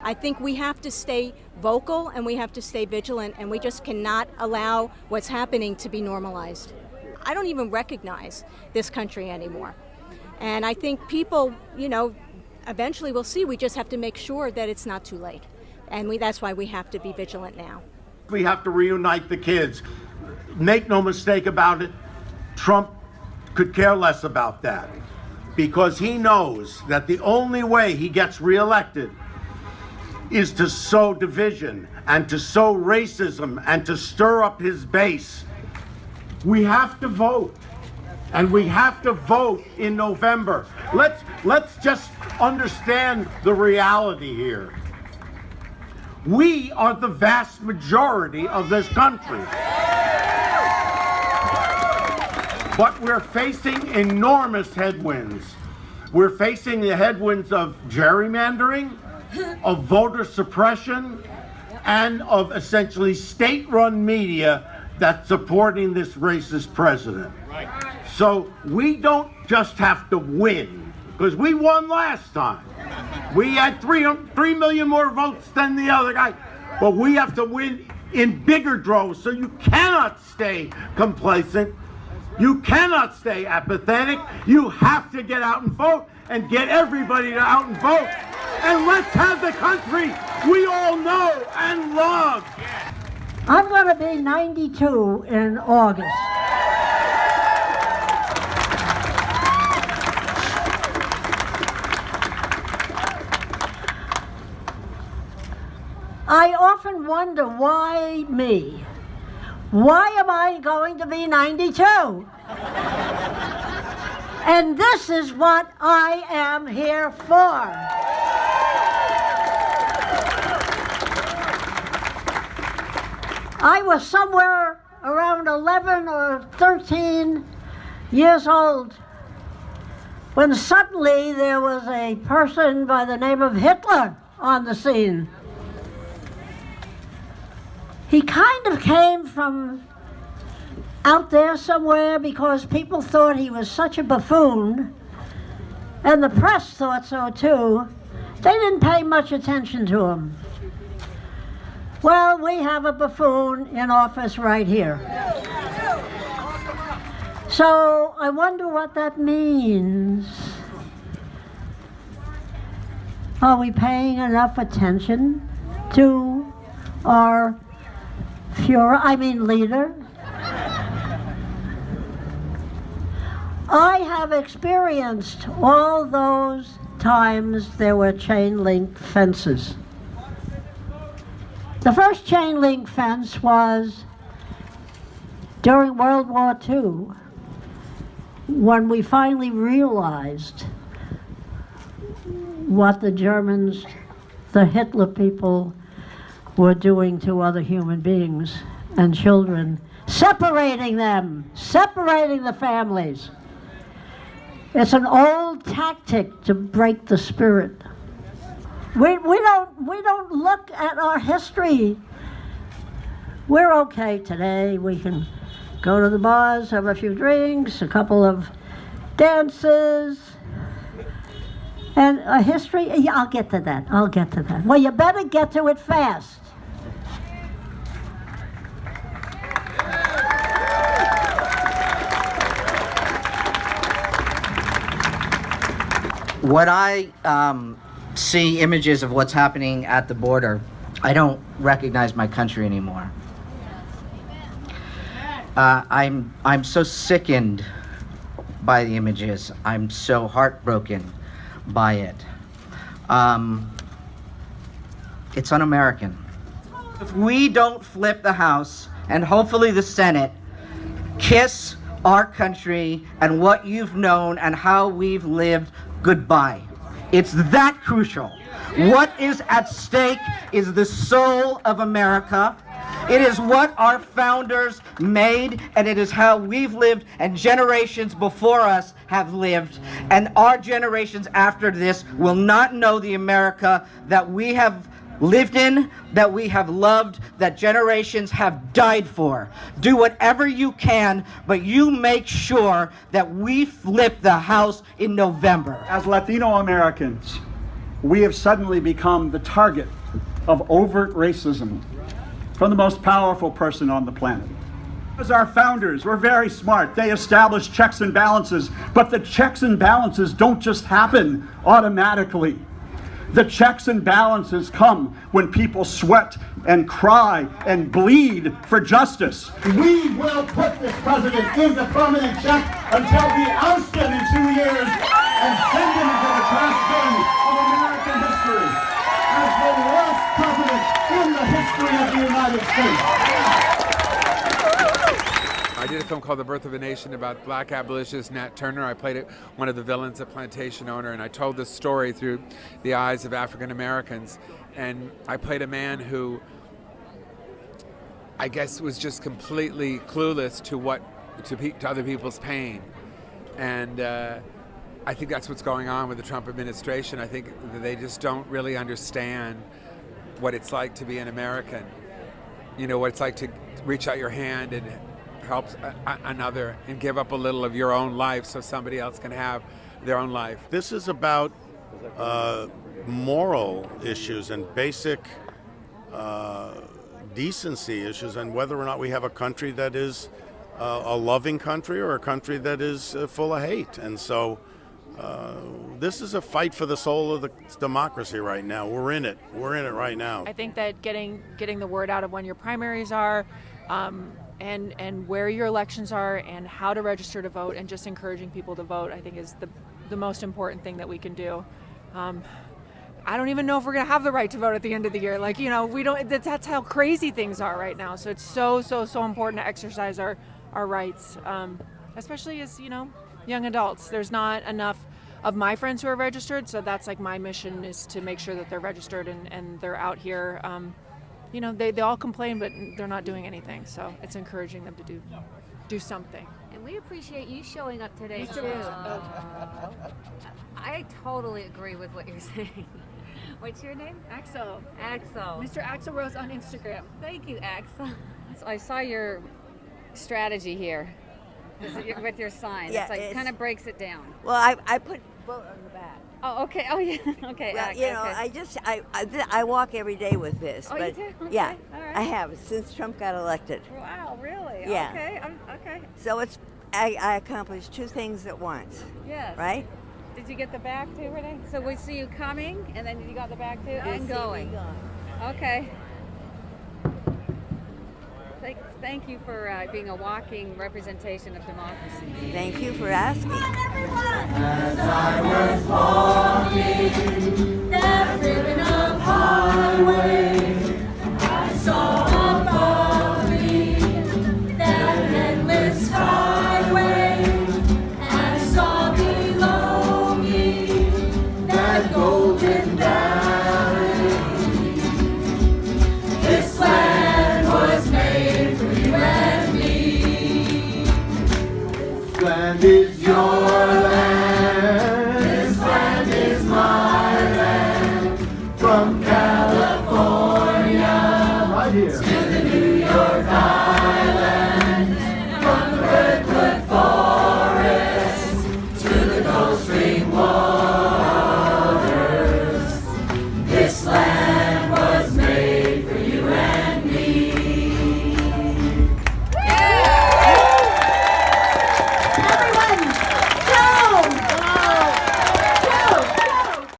I think we have to stay vocal and we have to stay vigilant, and we just cannot allow what's happening to be normalized. I don't even recognize this country anymore. And I think people, eventually will see. We just have to make sure that it's not too late. And that's why we have to be vigilant now. We have to reunite the kids. Make no mistake about it, Trump could care less about that, because he knows that the only way he gets reelected is to sow division and to sow racism and to stir up his base. We have to vote, and we have to vote in November. Let's just understand the reality here. We are the vast majority of this country. But we're facing enormous headwinds. We're facing the headwinds of gerrymandering, of voter suppression, and of essentially state-run media that's supporting this racist president. Right. So we don't just have to win, because we won last time. We had 3 million more votes than the other guy, but we have to win in bigger droves. So you cannot stay complacent. You cannot stay apathetic. You have to get out and vote, and get everybody to out and vote. And let's have the country we all know and love. I'm going to be 92 in August. I often wonder, why me? Why am I going to be 92? And this is what I am here for. I was somewhere around 11 or 13 years old when suddenly there was a person by the name of Hitler on the scene. He kind of came from out there somewhere because people thought he was such a buffoon, and the press thought so too. They didn't pay much attention to him. Well, we have a buffoon in office right here. So I wonder what that means. Are we paying enough attention to our leader? I have experienced all those times there were chain link fences. The first chain link fence was during World War II, when we finally realized what the Germans, the Hitler people, were doing to other human beings and children, separating them, separating the families. It's an old tactic to break the spirit. We don't look at our history. We're okay today. We can go to the bars, have a few drinks, a couple of dances, and a history. Yeah, I'll get to that. Well, you better get to it fast. When I see images of what's happening at the border, I don't recognize my country anymore. I'm so sickened by the images. I'm so heartbroken by it. It's un-American. If we don't flip the House and hopefully the Senate, kiss our country and what you've known and how we've lived goodbye. It's that crucial. What is at stake is the soul of America. It is what our founders made, and it is how we've lived and generations before us have lived. And our generations after this will not know the America that we have lived in, that we have loved, that generations have died for. Do whatever you can, but you make sure that we flip the House in November. As Latino Americans, we have suddenly become the target of overt racism from the most powerful person on the planet. As our founders were very smart. They established checks and balances, but the checks and balances don't just happen automatically. The checks and balances come when people sweat and cry and bleed for justice. We will put this president into permanent check until we oust him in 2 years and send him into the trash bin of American history as the worst president in the history of the United States. I did a film called The Birth of a Nation about black abolitionist Nat Turner. I played one of the villains, a plantation owner, and I told this story through the eyes of African Americans. And I played a man who I guess was just completely clueless to other people's pain. And I think that's what's going on with the Trump administration. I think they just don't really understand what it's like to be an American. You know, what it's like to reach out your hand and help another and give up a little of your own life so somebody else can have their own life. This is about moral issues and basic decency issues, and whether or not we have a country that is a loving country or a country that is full of hate. And so this is a fight for the soul of the democracy right now. We're in it. We're in it right now. I think that getting the word out of when your primaries are, and where your elections are, and how to register to vote, and just encouraging people to vote, I think is the most important thing that we can do. I don't even know if we're going to have the right to vote at the end of the year. Like, you know, we don't. That's how crazy things are right now. So it's so important to exercise our rights, especially as, you know, young adults. There's not enough of my friends who are registered, so that's like my mission, is to make sure that they're registered and they're out here. You know, they all complain, but they're not doing anything. So it's encouraging them to do something. And we appreciate you showing up today too. I totally agree with what you're saying. What's your name? Axel. Axel. Mr. Axel Rose on Instagram. Thank you, Axel. So I saw your strategy here with your sign. Yeah, it's like kind of breaks it down. Well, I put vote on the back. Oh, okay. Oh, yeah. Okay. Well, you know, I walk every day with this. Oh, but you do? Okay. Yeah, All right. I have since Trump got elected. Wow, really? Yeah. Okay. Okay. So I accomplished two things at once. Yes. Right? Did you get the bag too, Renee? So we see you coming, and then you got the bag too, and See going. me gone. Okay. Thank you for being a walking representation of democracy. Thank you for asking. As I was walking that ribbon of highway, I saw above me that endless highway, and saw below me that golden valley. This land was made for you and me. This land is your land. This land is my land. From